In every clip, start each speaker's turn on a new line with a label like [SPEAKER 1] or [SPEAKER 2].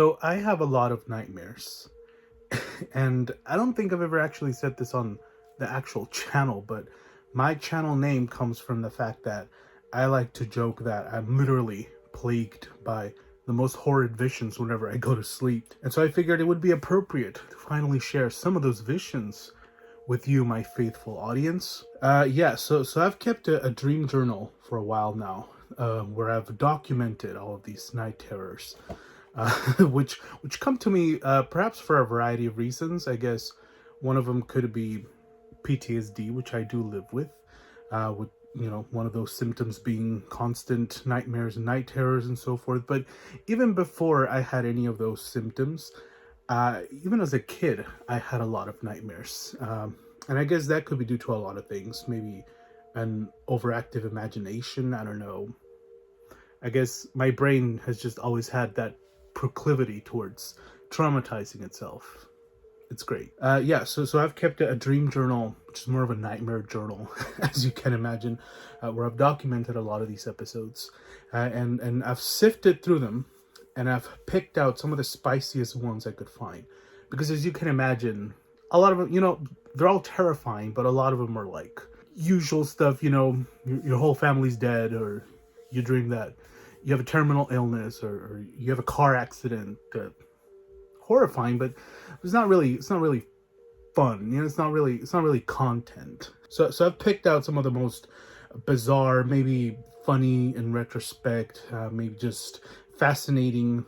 [SPEAKER 1] So I have a lot of nightmares, and I don't think I've ever actually said this on the actual channel, but my channel name comes from the fact that I like to joke that I'm literally plagued by the most horrid visions whenever I go to sleep. And so I figured it would be appropriate to finally share some of those visions with you, my faithful audience. So I've kept a dream journal for a while now, where I've documented all of these night terrors, which come to me perhaps for a variety of reasons. I guess one of them could be PTSD, which I do live with one of those symptoms being constant nightmares and night terrors and so forth. But even before I had any of those symptoms, even as a kid, I had a lot of nightmares. And I guess that could be due to a lot of things. Maybe an overactive imagination. I don't know. I guess my brain has just always had that proclivity towards traumatizing itself. It's great. So I've kept a dream journal, which is more of a nightmare journal, as you can imagine, where I've documented a lot of these episodes. And I've sifted through them, and I've picked out some of the spiciest ones I could find. Because as you can imagine, a lot of them, they're all terrifying, but a lot of them are like usual stuff, your whole family's dead, or you dream that you have a terminal illness, or you have a car accident. Horrifying, but it's not really fun. It's not really content. So I've picked out some of the most bizarre, maybe funny in retrospect, maybe just fascinating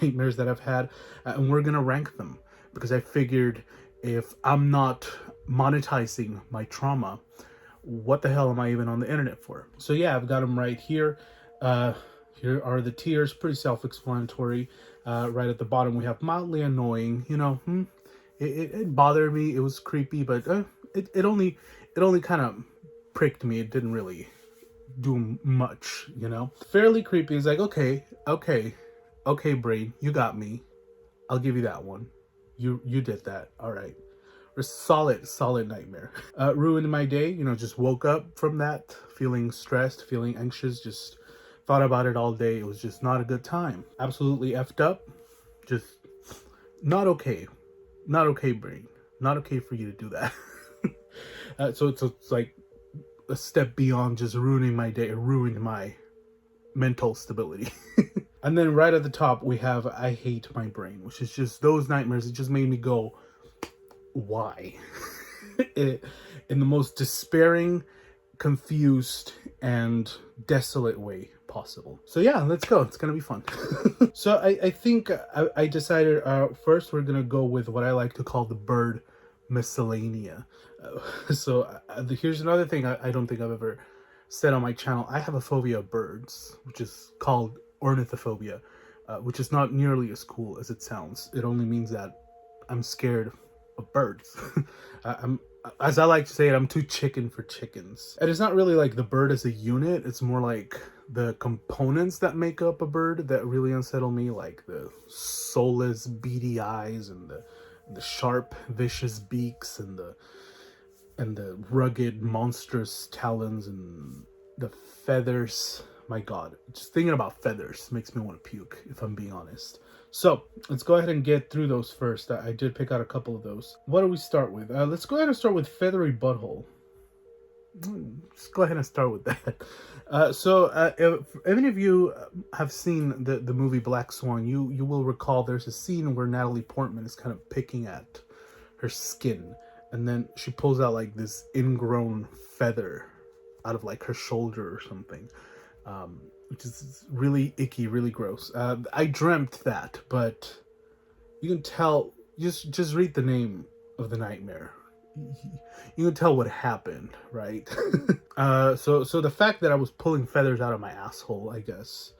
[SPEAKER 1] nightmares that I've had, and we're gonna rank them, because I figured if I'm not monetizing my trauma, what the hell am I even on the internet for? So yeah, I've got them right here. Here are the tiers, pretty self-explanatory. Right at the bottom, we have mildly annoying. It bothered me. It was creepy, but it only kind of pricked me. It didn't really do much. Fairly creepy is like, okay, brain, you got me. I'll give you that one. You did that. All right. Or solid nightmare. Ruined my day. Just woke up from that feeling stressed, feeling anxious, just thought about it all day. It was just not a good time. Absolutely effed up. Just not okay. Not okay, brain. Not okay for you to do that. So it's like a step beyond just ruining my day. It ruined my mental stability. And then right at the top, we have I hate my brain, which is just those nightmares. It just made me go, why? In the most despairing, confused, and desolate way possible. So yeah, let's go. It's gonna be fun. So I think I decided first we're gonna go with what I like to call the bird miscellanea. Here's another thing I don't think I've ever said on my channel. I have a phobia of birds, which is called ornithophobia, which is not nearly as cool as it sounds. It only means that I'm scared of birds. As I like to say it, I'm too chicken for chickens. And it's not really like the bird as a unit. It's more like the components that make up a bird that really unsettle me, like the soulless, beady eyes, and the sharp, vicious beaks, and the rugged, monstrous talons, and the feathers. My God, just thinking about feathers makes me want to puke, if I'm being honest. So let's go ahead and get through those first. I did pick out a couple of those. What do we start with? Let's go ahead and start with feathery butthole. Let's go ahead and start with that. If any of you have seen the movie Black Swan, you will recall there's a scene where Natalie Portman is kind of picking at her skin, and then she pulls out like this ingrown feather out of like her shoulder or something. Which is really icky, really gross. I dreamt that, but you can tell, just read the name of the nightmare. You can tell what happened, right? So the fact that I was pulling feathers out of my asshole, I guess,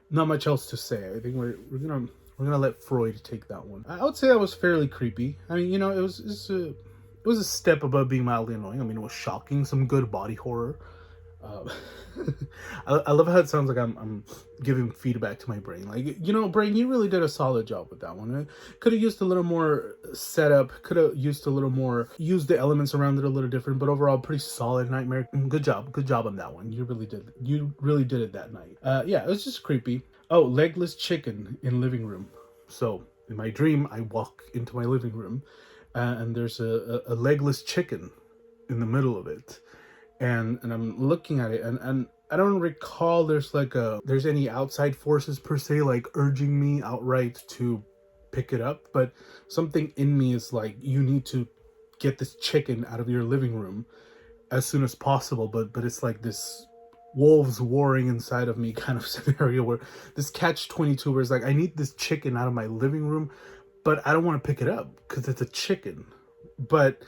[SPEAKER 1] not much else to say. I think we're gonna let Freud take that one. I would say that was fairly creepy. I mean, it was a step above being mildly annoying. I mean, it was shocking, some good body horror. I love how it sounds like I'm giving feedback to my brain. Like, brain, you really did a solid job with that one. Could have used a little more setup. Could have used a little more. Used the elements around it a little different. But overall, pretty solid nightmare. Good job on that one. You really did it that night. Yeah, it was just creepy. Oh, legless chicken in living room. So in my dream, I walk into my living room, and there's a legless chicken in the middle of it, and I'm looking at it, and I don't recall there's any outside forces per se like urging me outright to pick it up, but something in me is like, you need to get this chicken out of your living room as soon as possible. But it's like this wolves warring inside of me kind of scenario, where this catch-22 where it's like, I need this chicken out of my living room, but I don't want to pick it up because it's a chicken, but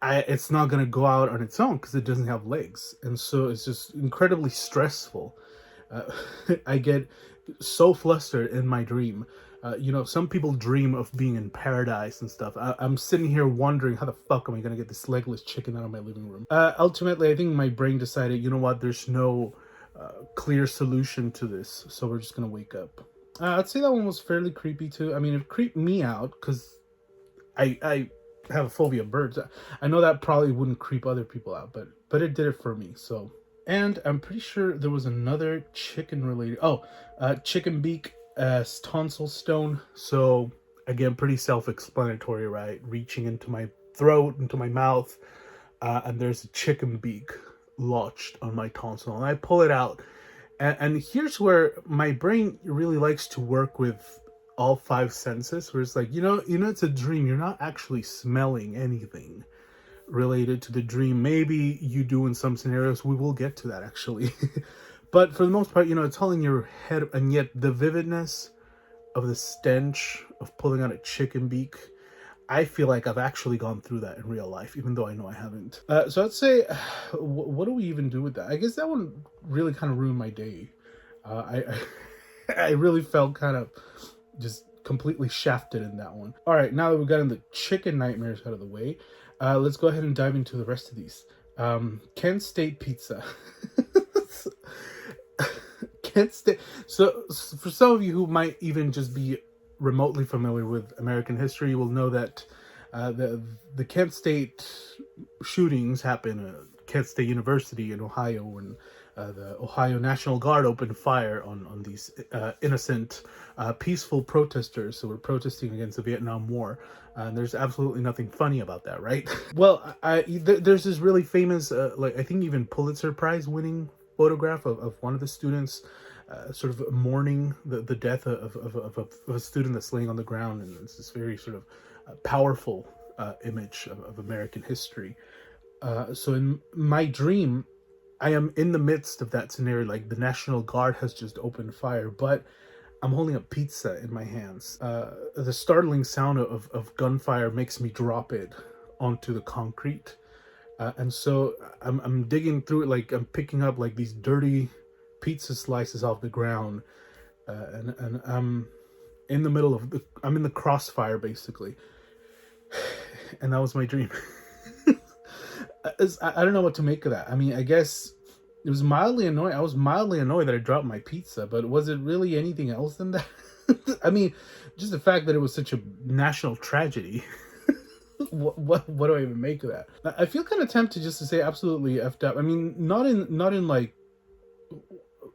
[SPEAKER 1] it's not going to go out on its own because it doesn't have legs. And so it's just incredibly stressful. I get so flustered in my dream. Some people dream of being in paradise and stuff. I'm sitting here wondering, how the fuck am I going to get this legless chicken out of my living room? Ultimately, I think my brain decided, you know what, there's no clear solution to this, so we're just going to wake up. I'd say that one was fairly creepy too. I mean, it creeped me out because I have a phobia of birds. I know that probably wouldn't creep other people out, but it did it for me. So, and I'm pretty sure there was another chicken related. Chicken beak as tonsil stone. So again, pretty self-explanatory, right? Reaching into my throat, into my mouth, and there's a chicken beak lodged on my tonsil, and I pull it out. And here's where my brain really likes to work with all five senses, where it's like, it's a dream. You're not actually smelling anything related to the dream. Maybe you do in some scenarios. We will get to that actually. But for the most part, it's all in your head. And yet the vividness of the stench of pulling out a chicken beak, I feel like I've actually gone through that in real life, even though I know I haven't. So I'd say, what do we even do with that? I guess that one really kind of ruined my day. I really felt kind of just completely shafted in that one. All right, now that we've gotten the chicken nightmares out of the way, let's go ahead and dive into the rest of these. Kent State pizza. Kent State. So for some of you who might even just be remotely familiar with American history, you will know that the Kent State shootings happened at Kent State University in Ohio, when the Ohio National Guard opened fire on these innocent, peaceful protesters who were protesting against the Vietnam War. And there's absolutely nothing funny about that, right? Well, there's this really famous, I think even Pulitzer Prize winning photograph of one of the students sort of mourning the death of a student that's laying on the ground. And it's this very sort of powerful image of American history. So in my dream, I am in the midst of that scenario, like the National Guard has just opened fire, but I'm holding a pizza in my hands. The startling sound of gunfire makes me drop it onto the concrete. And so I'm digging through it, like I'm picking up like these dirty pizza slices off the ground. And I'm in the middle of I'm in the crossfire basically. And that was my dream. I don't know what to make of that. I mean, I guess it was mildly annoying. I was mildly annoyed that I dropped my pizza, but was it really anything else than that? I mean, just the fact that it was such a national tragedy. What do I even make of that? I feel kind of tempted just to say absolutely effed up. I mean, not in like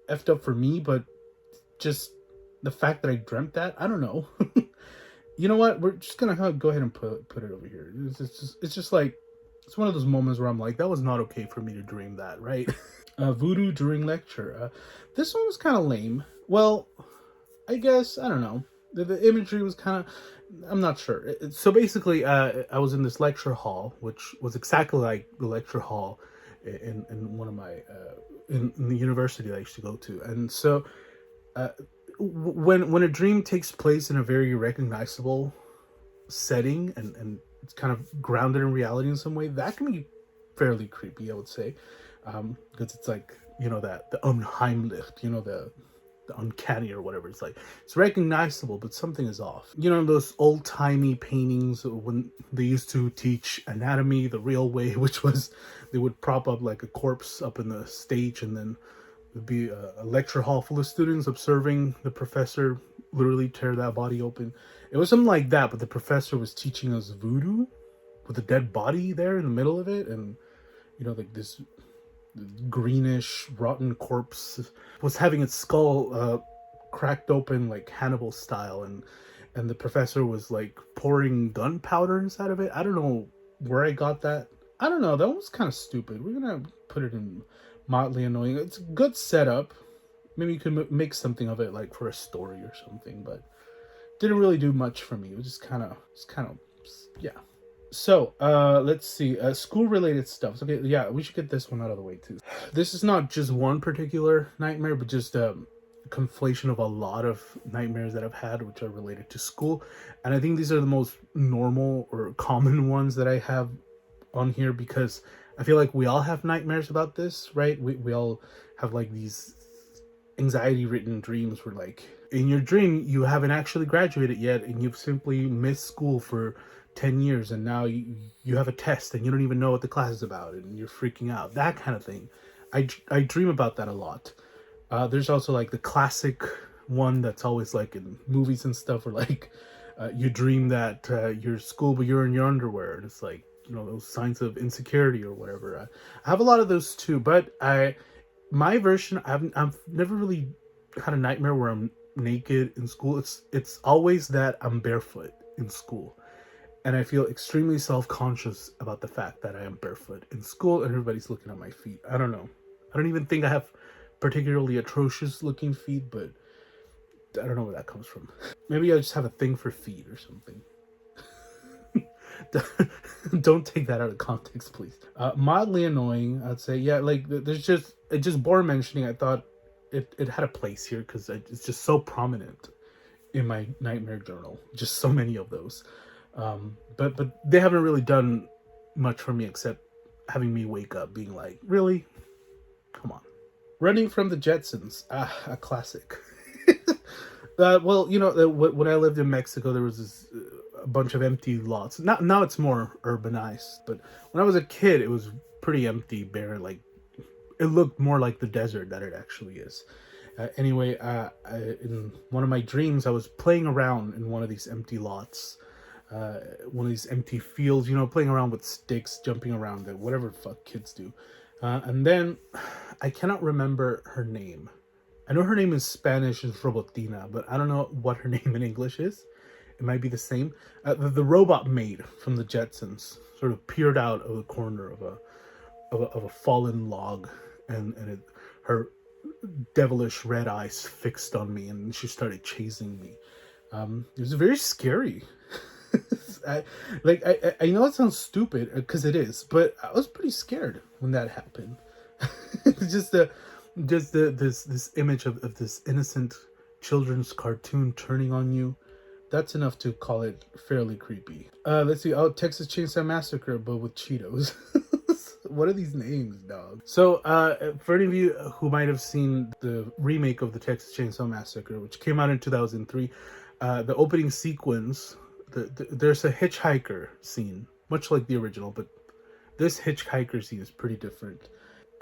[SPEAKER 1] effed up for me, but just the fact that I dreamt that. I don't know. You know what? We're just gonna go ahead and put it over here. It's just like, it's one of those moments where I'm like, that was not okay for me to dream that, right? Voodoo during lecture. This one was kind of lame. Well, I guess, I don't know. The imagery was kind of, I'm not sure. So basically, I was in this lecture hall, which was exactly like the lecture hall in one of my, in the university that I used to go to. And so when a dream takes place in a very recognizable setting and it's kind of grounded in reality in some way, that can be fairly creepy, I would say, because it's like, that the unheimlich, the uncanny or whatever. It's like, it's recognizable, but something is off. Those old-timey paintings when they used to teach anatomy the real way, which was they would prop up like a corpse up in the stage, and then there'd be a lecture hall full of students observing the professor literally tear that body open. It was something like that, but the professor was teaching us voodoo with a dead body there in the middle of it, and like this greenish rotten corpse was having its skull cracked open like Hannibal style, and and the professor was like pouring gunpowder inside of it. I don't know where I got that. I don't know. That was kind of stupid. We're gonna put it in mildly annoying. It's a good setup. Maybe you could make something of it, like for a story or something, but didn't really do much for me. It was just kind of, yeah. So, let's see. School related stuff. So, okay, yeah, we should get this one out of the way too. This is not just one particular nightmare, but just a conflation of a lot of nightmares that I've had, which are related to school. And I think these are the most normal or common ones that I have on here, because I feel like we all have nightmares about this, right? We all have like these anxiety ridden dreams where, like, in your dream you haven't actually graduated yet and you've simply missed school for 10 years, and now you have a test and you don't even know what the class is about and you're freaking out, that kind of thing. I dream about that a lot. There's also like the classic one that's always like in movies and stuff, where like you dream that you're at school but you're in your underwear, and it's like, you know, those signs of insecurity or whatever. I have a lot of those too, but my version, I've never really had a nightmare where I'm naked in school. It's always that I'm barefoot in school, and I feel extremely self-conscious about the fact that I am barefoot in school and everybody's looking at my feet. I don't know. I don't even think I have particularly atrocious looking feet, but I don't know where that comes from. Maybe I just have a thing for feet or something. Don't take that out of context, please. Mildly annoying, I'd say. Yeah, like there's just, it just bore mentioning. I thought it had a place here because it's just so prominent in my nightmare journal. Just so many of those. But they haven't really done much for me except having me wake up being like, really? Come on. Running from the Jetsons. A classic. Well, you know, when I lived in Mexico, there was this a bunch of empty lots. Now it's more urbanized, but when I was a kid, it was pretty empty, barren. Like, it looked more like the desert than it actually is. Anyway, in one of my dreams, I was playing around in one of these empty lots, one of these empty fields, you know, playing around with sticks, jumping around, whatever the fuck kids do. And then I cannot remember her name. I know her name in Spanish is Robotina, but I don't know what her name in English is. It might be the same. The robot maid from the Jetsons sort of peered out of the corner of a fallen log, and her devilish red eyes fixed on me, and she started chasing me. It was very scary. I know it sounds stupid, because it is, but I was pretty scared when that happened. just this image of this innocent children's cartoon turning on you. That's enough to call it fairly creepy. Let's see. Oh, Texas Chainsaw Massacre, but with Cheetos. What are these names, dog? So, for any of you who might have seen the remake of the Texas Chainsaw Massacre, which came out in 2003, the opening sequence, there's a hitchhiker scene, much like the original, but this hitchhiker scene is pretty different.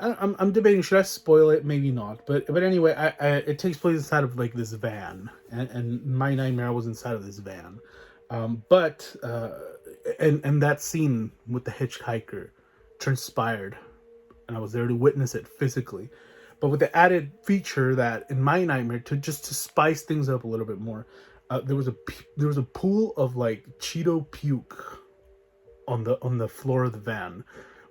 [SPEAKER 1] I'm debating, should I spoil it? Maybe not. But anyway, it takes place inside of like this van, and my nightmare was inside of this van. And that scene with the hitchhiker transpired, and I was there to witness it physically. But with the added feature that in my nightmare, to spice things up a little bit more, there was a pool of like Cheeto puke on the floor of the van,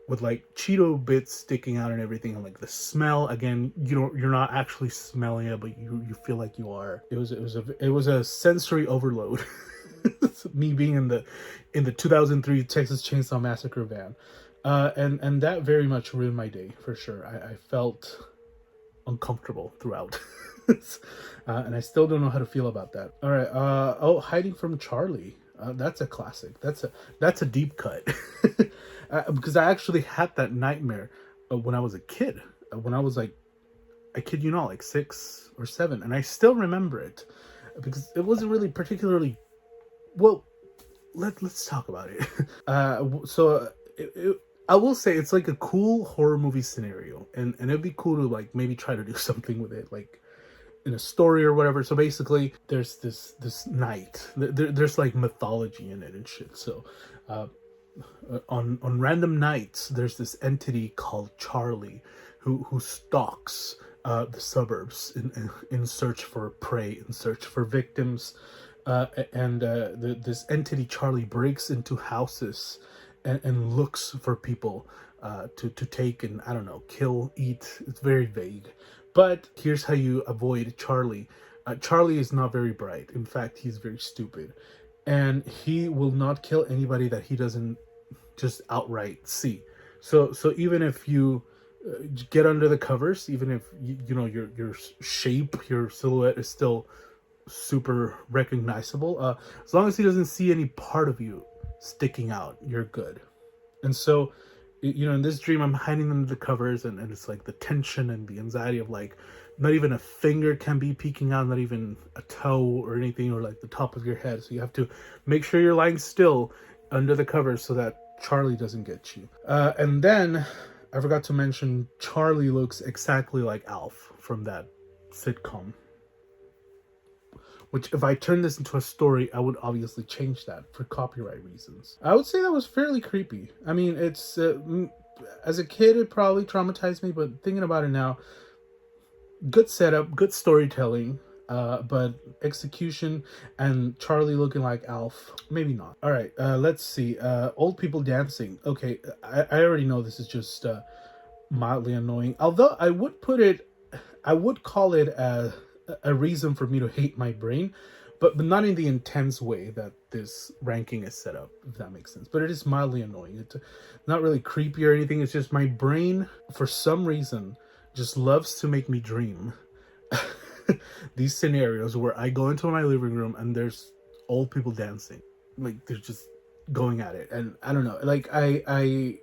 [SPEAKER 1] with like Cheeto bits sticking out and everything, and like the smell, again, you're not actually smelling it, but you feel like you are. It was a sensory overload. Me being in the 2003 Texas Chainsaw Massacre van, and that very much ruined my day for sure. I felt uncomfortable throughout. And I still don't know how to feel about that. All right. Hiding from Charlie. That's a classic. That's a deep cut. Because I actually had that nightmare when I was a kid. When I was like, I kid you not, like 6 or 7, and I still remember it because it wasn't really particularly well. Let's talk about it. I will say it's like a cool horror movie scenario, and it'd be cool to like maybe try to do something with it, like in a story or whatever. So basically, there's this night. There's like mythology in it and shit. So on random nights, there's this entity called Charlie who stalks the suburbs in search for prey, in search for victims. This entity Charlie breaks into houses and looks for people to take and, I don't know, kill, eat. It's very vague. But here's how you avoid Charlie. Charlie is not very bright. In fact, he's very stupid. And he will not kill anybody that he doesn't just outright see. So even if you get under the covers, even if you know your shape, your silhouette is still super recognizable, as long as he doesn't see any part of you sticking out, you're good. And so, you know, in this dream, I'm hiding under the covers, and it's like the tension and the anxiety of like, not even a finger can be peeking out, not even a toe or anything, or like the top of your head. So you have to make sure you're lying still under the covers so that Charlie doesn't get you. And then I forgot to mention, Charlie looks exactly like Alf from that sitcom. Which, if I turn this into a story, I would obviously change that for copyright reasons. I would say that was fairly creepy. I mean, it's as a kid, it probably traumatized me, but thinking about it now, good setup, good storytelling, but execution and Charlie looking like Alf, maybe not. All right, let's see. Old people dancing. Okay, I already know this is just mildly annoying. Although I would call it a reason for me to hate my brain, but not in the intense way that this ranking is set up, if that makes sense. But it is mildly annoying. It's not really creepy or anything. It's just my brain, for some reason, just loves to make me dream these scenarios where I go into my living room and there's old people dancing. Like, they're just going at it. And I don't know, like, I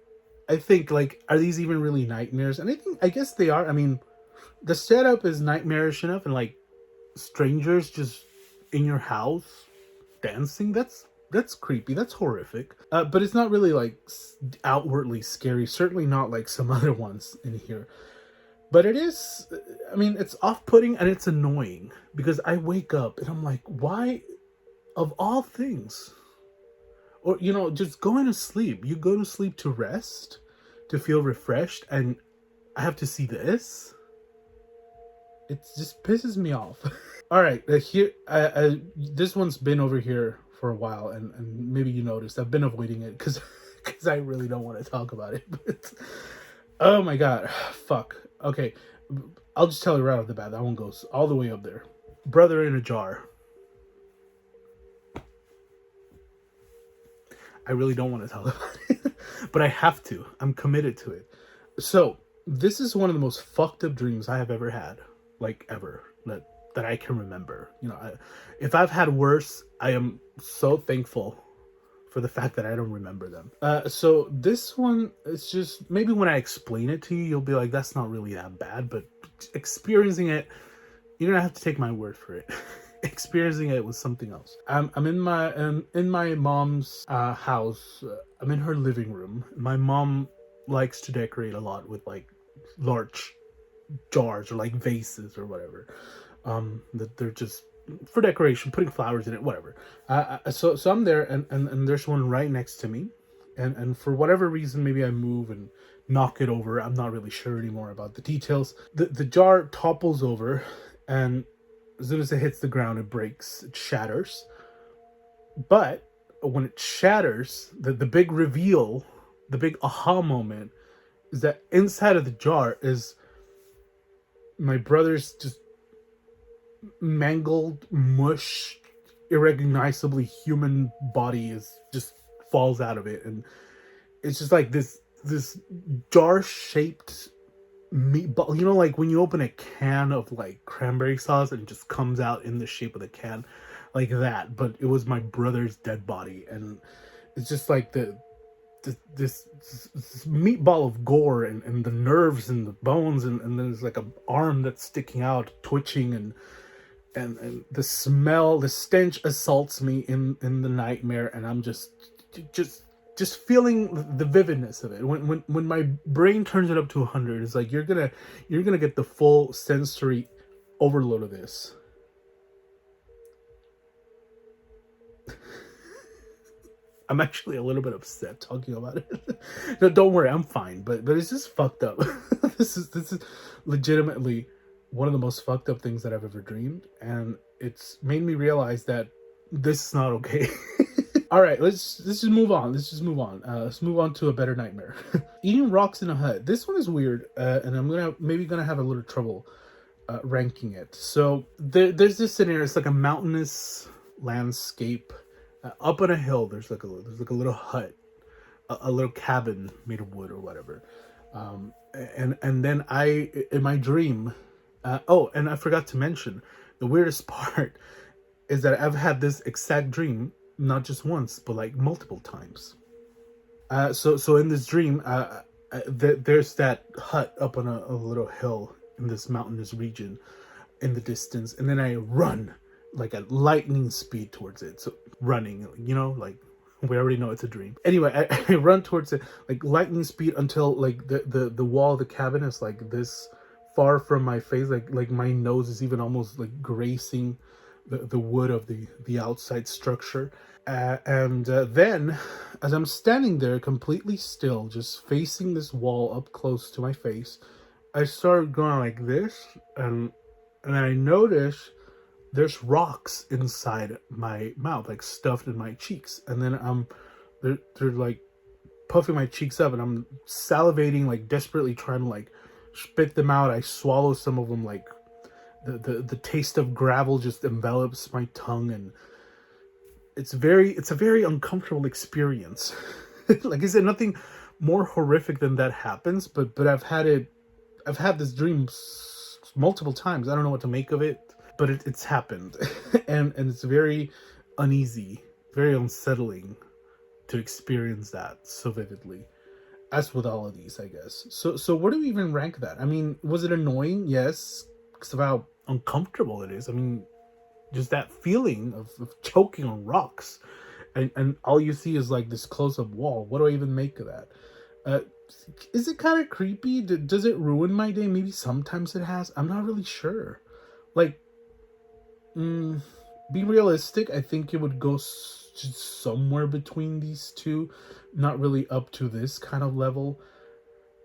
[SPEAKER 1] think, like, are these even really nightmares? And I guess they are. I mean, the setup is nightmarish enough, and like strangers just in your house dancing, that's creepy, that's horrific. But it's not really like outwardly scary, certainly not like some other ones in here. But it is, I mean, it's off-putting and it's annoying because I wake up and I'm like, why, of all things, or, you know, just going to sleep. You go to sleep to rest, to feel refreshed, and I have to see this. It just pisses me off. All right, here, this one's been over here for a while, and maybe you noticed I've been avoiding it because I really don't want to talk about it. But oh my god, fuck. Okay, I'll just tell you right off the bat. That one goes all the way up there. Brother in a jar. I really don't want to talk about it, but I have to. I'm committed to it. So this is one of the most fucked up dreams I have ever had. Like, ever, that I can remember. You know, if I've had worse, I am so thankful for the fact that I don't remember them. So this one, it's just, maybe when I explain it to you, you'll be like, that's not really that bad, but experiencing it, you're gonna have to take my word for it. Experiencing it was something else. I'm in my mom's house. I'm in her living room. My mom likes to decorate a lot with like large jars or like vases or whatever, that they're just for decoration, putting flowers in it, whatever. So I'm there, and there's one right next to me, and for whatever reason, maybe I move and knock it over. I'm not really sure anymore about the details. The jar topples over, and as soon as it hits the ground, it breaks, it shatters. But when it shatters, the big reveal, the big aha moment, is that inside of the jar is my brother's just mangled, mush, irrecognizably human body is just falls out of it, and it's just like this jar-shaped meatball. You know, like when you open a can of like cranberry sauce and it just comes out in the shape of the can, like that. But it was my brother's dead body, and it's just like this meatball of gore and the nerves and the bones, and then there's like an arm that's sticking out, twitching, and the smell, the stench assaults me in the nightmare, and I'm just feeling the vividness of it. When my brain turns it up to 100, it's like you're gonna get the full sensory overload of this. I'm actually a little bit upset talking about it. No, don't worry, I'm fine. But it's just fucked up. This is legitimately one of the most fucked up things that I've ever dreamed, and it's made me realize that This is not okay. All right, let's just move on. Let's move on to a better nightmare. Eating rocks in a hut. This one is weird, and I'm gonna have a little trouble ranking it. So there's this scenario. It's like a mountainous landscape up on a hill. There's like a little hut, a little cabin made of wood or whatever. And then in my dream, oh, and I forgot to mention the weirdest part is that I've had this exact dream not just once but like multiple times. So in this dream, there's that hut up on a little hill in this mountainous region in the distance, and then I run like at lightning speed towards it. So running, like we already know it's a dream. Anyway, I run towards it like lightning speed until like the wall of the cabin is like this far from my face, like my nose is even almost like gracing the wood of the outside structure. And then as I'm standing there completely still, just facing this wall up close to my face, I started going like this, and then I notice there's rocks inside my mouth, like stuffed in my cheeks. And then they're like puffing my cheeks up, and I'm salivating, like desperately trying to like spit them out. I swallow some of them, like the taste of gravel just envelops my tongue, and it's a very uncomfortable experience. Like I said, nothing more horrific than that happens, but I've had this dream multiple times. I don't know what to make of it, but it's happened. and it's very uneasy, very unsettling to experience that so vividly, as with all of these, I guess. So where do we even rank that? I mean, was it annoying? Yes, because of how uncomfortable it is. I mean, just that feeling of choking on rocks, and all you see is like this close-up wall. What do I even make of that? Is it kind of creepy? Does it ruin my day? Maybe sometimes it has. I'm not really sure. Like, be realistic. I think it would go just somewhere between these two, not really up to this kind of level.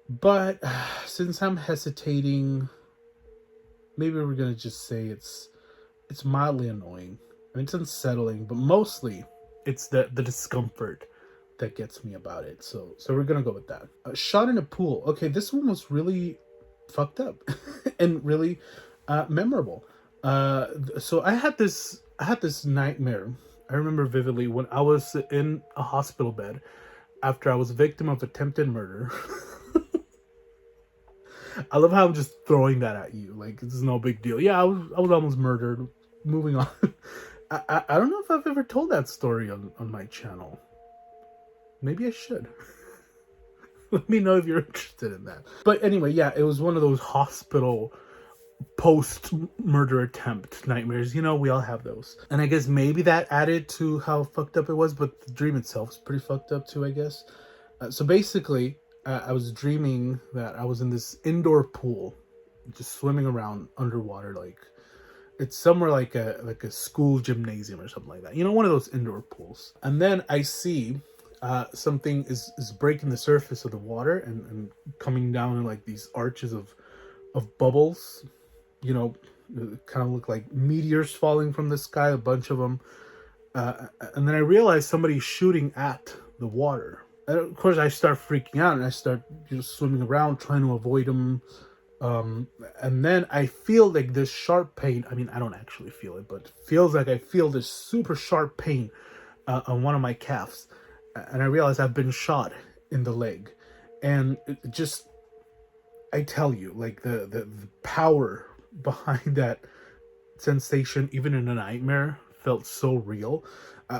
[SPEAKER 1] But since I'm hesitating, maybe we're gonna just say it's mildly annoying. I mean, it's unsettling, but mostly it's the discomfort that gets me about it. So we're gonna go with that. Shot in a pool. Okay, this one was really fucked up and really memorable. So I had this nightmare. I remember vividly when I was in a hospital bed after I was a victim of attempted murder. I love how I'm just throwing that at you. Like, it's no big deal. Yeah, I was almost murdered. Moving on. I don't know if I've ever told that story on my channel. Maybe I should. Let me know if you're interested in that. But anyway, yeah, it was one of those hospital post-murder attempt nightmares. We all have those. And I guess maybe that added to how fucked up it was, but the dream itself is pretty fucked up too, I guess. So basically, I was dreaming that I was in this indoor pool, just swimming around underwater, like it's somewhere like a school gymnasium or something like that. One of those indoor pools. And then I see something is breaking the surface of the water and coming down in like these arches of bubbles. Kind of look like meteors falling from the sky, a bunch of them. And then I realize somebody's shooting at the water. And of course, I start freaking out and I start swimming around trying to avoid them. And then I feel like this sharp pain. I mean, I don't actually feel it, but it feels like I feel this super sharp pain on one of my calves. And I realize I've been shot in the leg. And it just, I tell you, like the power behind that sensation, even in a nightmare, felt so real.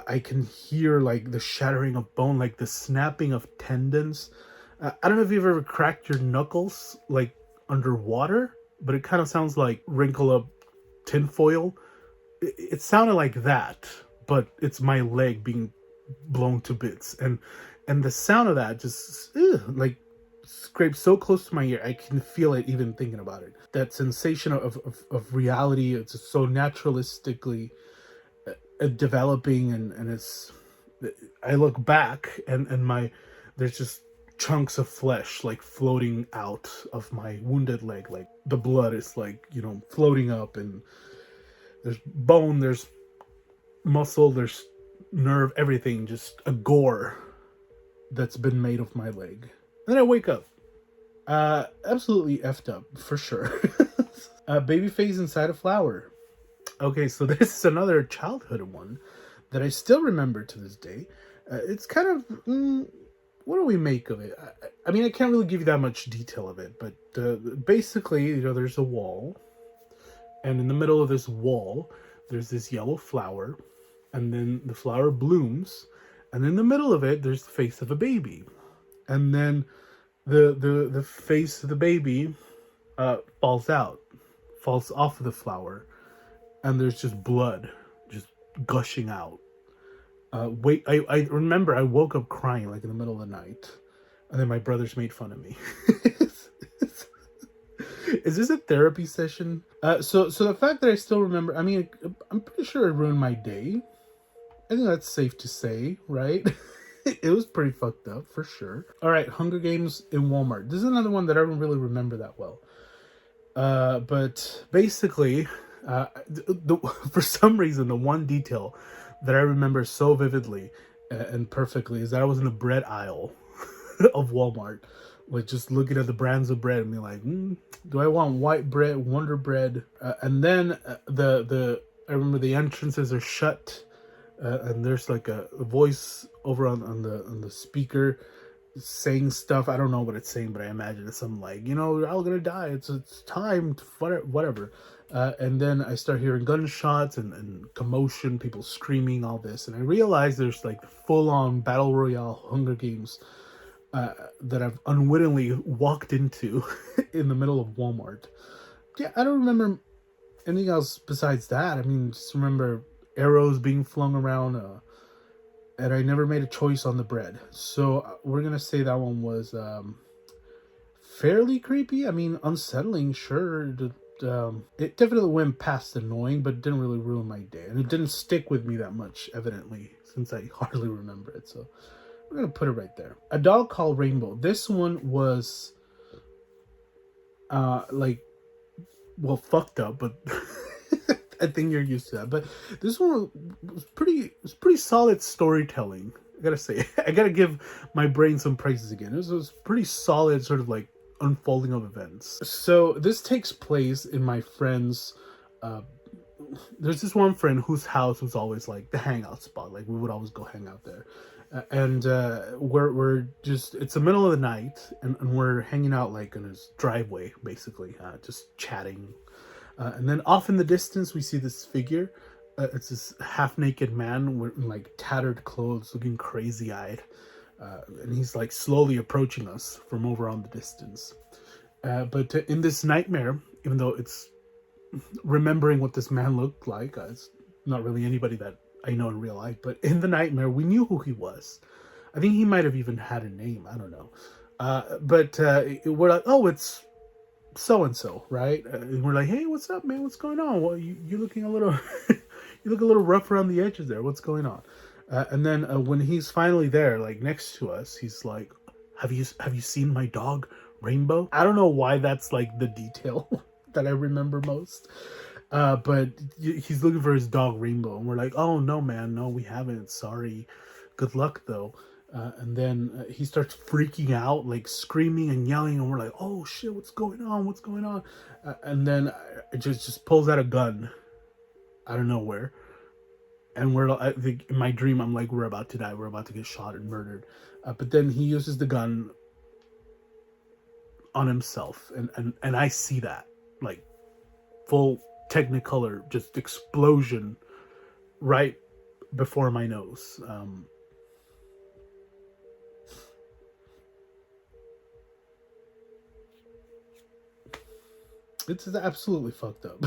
[SPEAKER 1] I can hear like the shattering of bone, like the snapping of tendons. I don't know if you've ever cracked your knuckles like underwater, but it kind of sounds like wrinkle up tinfoil. It sounded like that, but it's my leg being blown to bits, and the sound of that just like scrapes so close to my ear. I can feel it even thinking about it. That sensation of reality. It's just so naturalistically developing, and it's. I look back and there's just chunks of flesh like floating out of my wounded leg. Like the blood is like floating up, and there's bone, there's muscle, there's nerve, everything, just a gore that's been made of my leg. And then I wake up. Absolutely effed up, for sure. Baby face inside a flower. Okay, so this is another childhood one that I still remember to this day. It's kind of, what do we make of it? I mean, I can't really give you that much detail of it, but basically, you know, there's a wall, and in the middle of this wall, there's this yellow flower, and then the flower blooms, and in the middle of it, there's the face of a baby, and then the face of the baby falls off of the flower, and there's just blood just gushing out. I remember I woke up crying like in the middle of the night, and then my brothers made fun of me. Is this a therapy session? So the fact that I still remember, I mean, I'm pretty sure it ruined my day. I think that's safe to say, right? It was pretty fucked up, for sure. All right, Hunger Games in Walmart. This is another one that I don't really remember that well. But basically, for some reason, the one detail that I remember so vividly and perfectly is that I was in the bread aisle of Walmart, like just looking at the brands of bread and being like, do I want white bread, Wonder Bread? And then I remember the entrances are shut, and there's like a voice over on the speaker saying stuff. I don't know what it's saying, but I imagine it's something like, you know, you're all gonna die. It's time to whatever. And then I start hearing gunshots and commotion, people screaming, all this, and I realize there's like full-on battle royale Hunger Games that I've unwittingly walked into in the middle of Walmart. Yeah, I don't remember anything else besides that. I mean, just remember arrows being flung around, and I never made a choice on the bread. So we're gonna say that one was fairly creepy. I mean, unsettling, sure. It definitely went past annoying, but it didn't really ruin my day, and it didn't stick with me that much, evidently, since I hardly remember it. So we're gonna put it right there. A Dog Called Rainbow. This one was like, well, fucked up, but I think you're used to that. But this one was pretty solid storytelling. I gotta say, I gotta give my brain some praises again. This was pretty solid, sort of like unfolding of events. So this takes place in my friend's. There's this one friend whose house was always like the hangout spot. Like we would always go hang out there, and we're just, it's the middle of the night, and we're hanging out like in his driveway, basically, just chatting. And then off in the distance, we see this figure. It's this half-naked man in like tattered clothes, looking crazy-eyed. And he's like slowly approaching us from over on the distance. But in this nightmare, even though it's remembering what this man looked like, it's not really anybody that I know in real life, but in the nightmare, we knew who he was. I think he might have even had a name. I don't know. But we're like, oh, it's so-and-so, right? And we're like, hey, what's up, man? What's going on? Well, you're looking a little you look a little rough around the edges there. What's going on? And then when he's finally there, like next to us, he's like, have you seen my dog Rainbow? I don't know why that's like the detail that I remember most, but he's looking for his dog Rainbow, and we're like, oh no, man, no, we haven't, sorry, good luck though. And then he starts freaking out, like screaming and yelling, and we're like, oh shit, what's going on? And then it just pulls out a gun out of nowhere, and I think in my dream, I'm like, we're about to die, we're about to get shot and murdered. But then he uses the gun on himself, and I see that, like, full Technicolor, just explosion right before my nose. It's absolutely fucked up.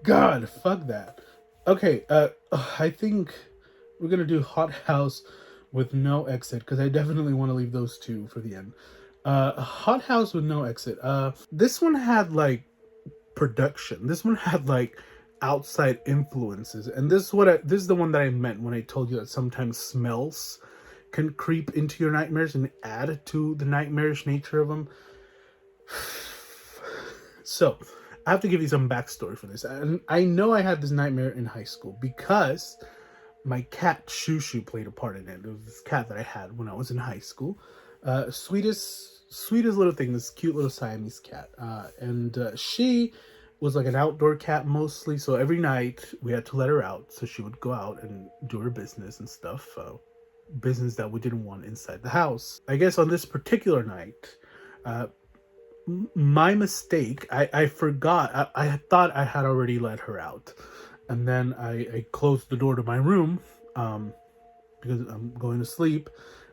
[SPEAKER 1] God, fuck that. Okay, I think we're gonna do Hot House with no exit, because I definitely want to leave those two for the end. Hot House with no exit. This one had like production. This one had like outside influences, and this is the one that I meant when I told you that sometimes smells can creep into your nightmares and add to the nightmarish nature of them. So, I have to give you some backstory for this. And I know I had this nightmare in high school because my cat Shushu played a part in it. It was this cat that I had when I was in high school. Sweetest little thing, this cute little Siamese cat. And she was like an outdoor cat mostly, so every night we had to let her out so she would go out and do her business and stuff. Business that we didn't want inside the house. I guess on this particular night, my mistake, I forgot. I thought I had already let her out. And then I closed the door to my room because I'm going to sleep.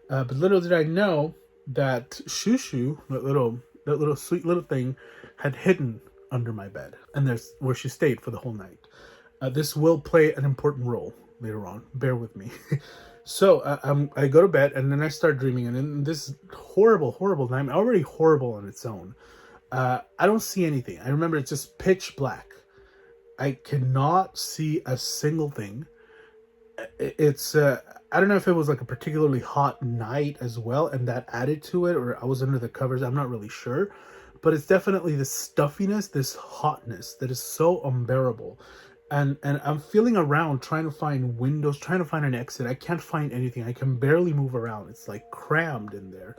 [SPEAKER 1] But little did I know that Shushu, that little sweet little thing, had hidden under my bed. And there's where she stayed for the whole night. This will play an important role later on. Bear with me. So I go to bed and then I start dreaming. And in this horrible nightmare, already horrible on its own, I don't see anything. I remember it's just pitch black. I cannot see a single thing. It's I don't know if it was like a particularly hot night as well and that added to it, or I was under the covers. I'm not really sure, but it's definitely this stuffiness, this hotness that is so unbearable. And I'm feeling around trying to find windows, trying to find an exit. I can't find anything. I can barely move around. It's like crammed in there.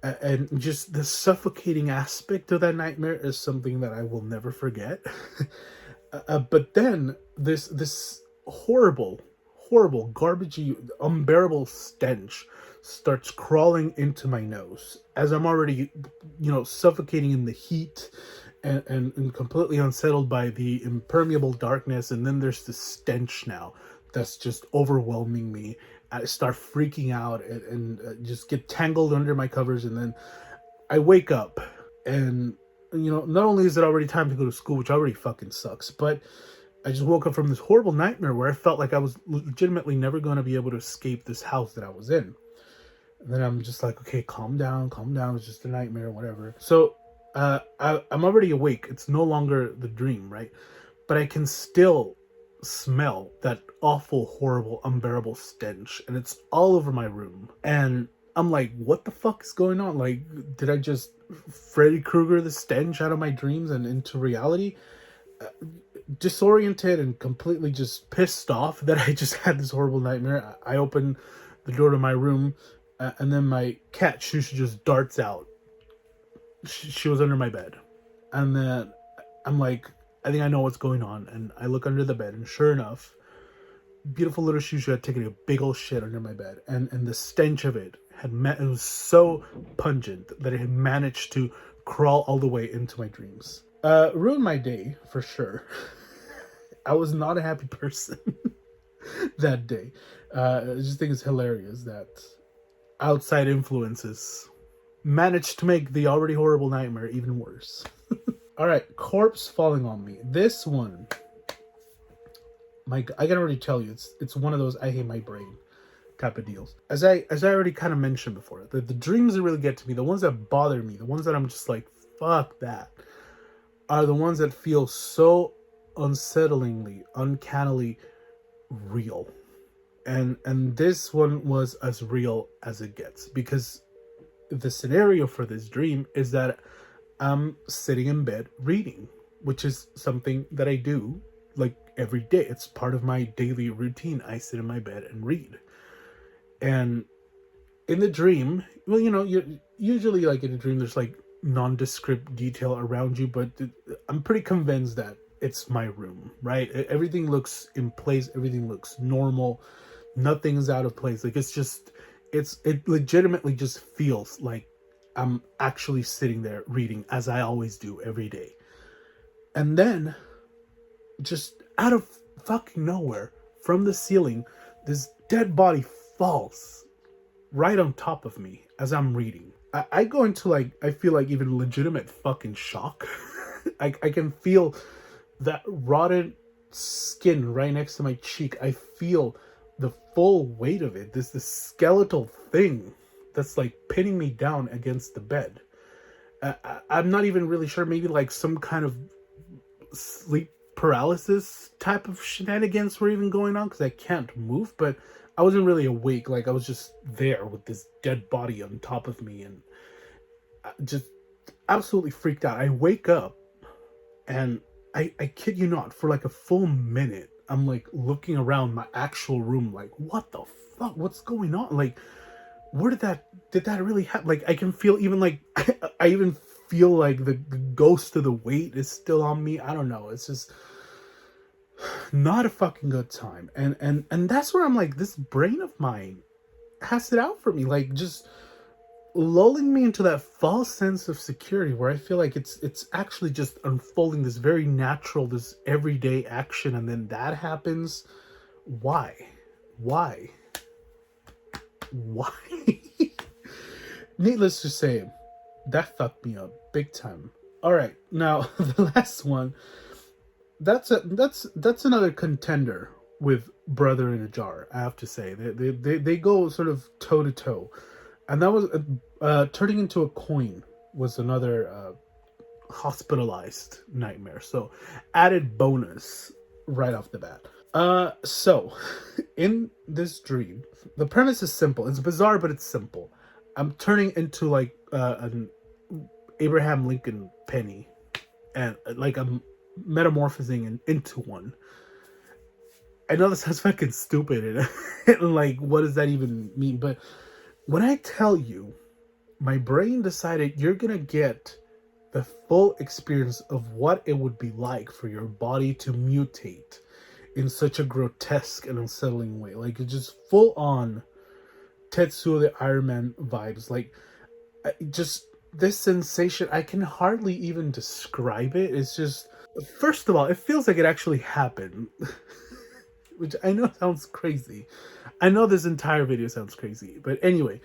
[SPEAKER 1] And just the suffocating aspect of that nightmare is something that I will never forget. But then this horrible, garbagey, unbearable stench starts crawling into my nose as I'm already, suffocating in the heat and completely unsettled by the impermeable darkness. And then there's this stench now that's just overwhelming me. I start freaking out and just get tangled under my covers. And then I wake up and, not only is it already time to go to school, which already fucking sucks, but I just woke up from this horrible nightmare where I felt like I was legitimately never going to be able to escape this house that I was in. And then I'm just like, okay, calm down. It's just a nightmare, whatever. So I'm already awake. It's no longer the dream, right? But I can still smell that awful, horrible, unbearable stench. And it's all over my room. And I'm like, what the fuck is going on? Like, did I just Freddy Krueger the stench out of my dreams and into reality? Disoriented and completely just pissed off that I just had this horrible nightmare, I open the door to my room, and then my cat Shushu just darts out. She was under my bed, and then I'm like, I think I know what's going on, and I look under the bed, and sure enough, beautiful little Shushu had taken a big old shit under my bed, and the stench of it it was so pungent that it had managed to crawl all the way into my dreams. Ruined my day for sure. I was not a happy person that day. I just think it's hilarious that outside influences managed to make the already horrible nightmare even worse. All right, corpse falling on me. This one, I can already tell you, it's one of those I hate my brain type of deals. As I already kind of mentioned before, the dreams that really get to me, the ones that bother me, the ones that I'm just like, fuck that, are the ones that feel so unsettlingly, uncannily real. And this one was as real as it gets, because the scenario for this dream is that I'm sitting in bed reading, which is something that I do like every day. It's part of my daily routine. I sit in my bed and read. And in the dream, well, you usually, like in a dream, there's like nondescript detail around you, but I'm pretty convinced that it's my room, right? Everything looks in place. Everything looks normal. Nothing's out of place. Like, it legitimately just feels like I'm actually sitting there reading, as I always do every day. And then, just out of fucking nowhere, from the ceiling, this dead body falls right on top of me as I'm reading. I go into, like, I feel like even legitimate fucking shock. I can feel that rotten skin right next to my cheek. I feel the full weight of it. This skeletal thing that's like pinning me down against the bed. I'm not even really sure. Maybe like some kind of sleep paralysis type of shenanigans were even going on, because I can't move, but I wasn't really awake. Like, I was just there with this dead body on top of me, and just absolutely freaked out. I wake up, and I kid you not, for like a full minute, I'm like looking around my actual room, like, what the fuck? What's going on? Like, where did that really happen? Like, I can feel even like, I even feel like the ghost of the weight is still on me. I don't know. It's just not a fucking good time. And that's where I'm like, this brain of mine has it out for me. Like, just lulling me into that false sense of security where I feel like it's actually just unfolding this very natural, this everyday action, and then that happens. Why? Needless to say, that fucked me up big time. All right, now the last one. That's another contender with Brother in a Jar. I have to say they go sort of toe to toe, and that was turning into a coin was another hospitalized nightmare. So added bonus right off the bat. So in this dream, the premise is simple. It's bizarre, but it's simple. I'm turning into like an Abraham Lincoln penny, and like I'm metamorphosing into one. I know this sounds fucking stupid, and like, what does that even mean? But when I tell you, my brain decided you're gonna get the full experience of what it would be like for your body to mutate in such a grotesque and unsettling way. Like, it's just full on Tetsuo the Iron Man vibes. Like, just this sensation, I can hardly even describe it. It's just, first of all, it feels like it actually happened. Which I know sounds crazy. I know this entire video sounds crazy. But anyway,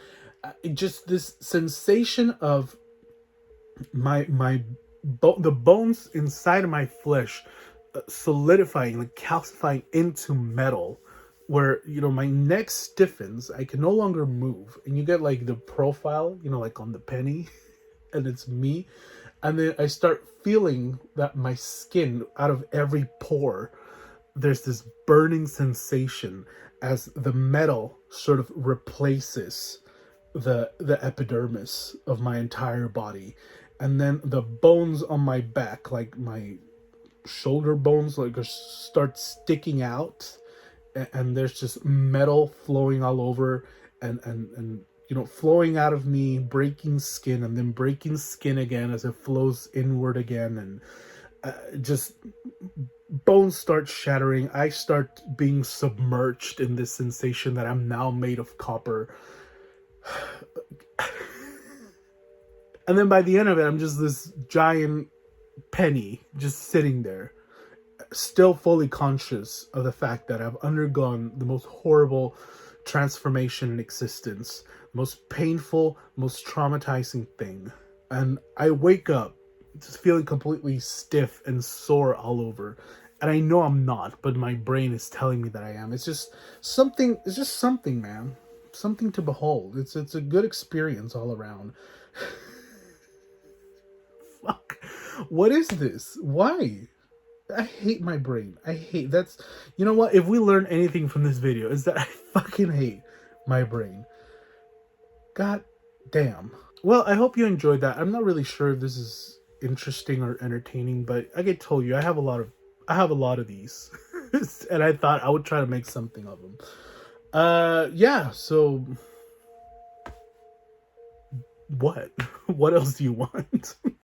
[SPEAKER 1] just this sensation of the bones inside of my flesh solidifying, like calcifying into metal, where, you know, my neck stiffens, I can no longer move, and you get like the profile, you know, like on the penny, and it's me, and then I start feeling that my skin, out of every pore, there's this burning sensation as the metal sort of replaces the epidermis of my entire body. And then the bones on my back, like my shoulder bones, like start sticking out, and there's just metal flowing all over, and you know, flowing out of me, breaking skin, and then breaking skin again as it flows inward again, and just bones start shattering. I start being submerged in this sensation that I'm now made of copper. And then by the end of it, I'm just this giant penny just sitting there, still fully conscious of the fact that I've undergone the most horrible transformation in existence, most painful, most traumatizing thing. And I wake up just feeling completely stiff and sore all over. And I know I'm not, but my brain is telling me that I am. It's just something, man. Something to behold. It's a good experience all around. Fuck. What is this? Why? I hate my brain. That's, you know what? If we learn anything from this video, is that I fucking hate my brain. God damn. Well, I hope you enjoyed that. I'm not really sure if this is interesting or entertaining, but like I told you, I have a lot of these. And I thought I would try to make something of them. Yeah, so what? What else do you want?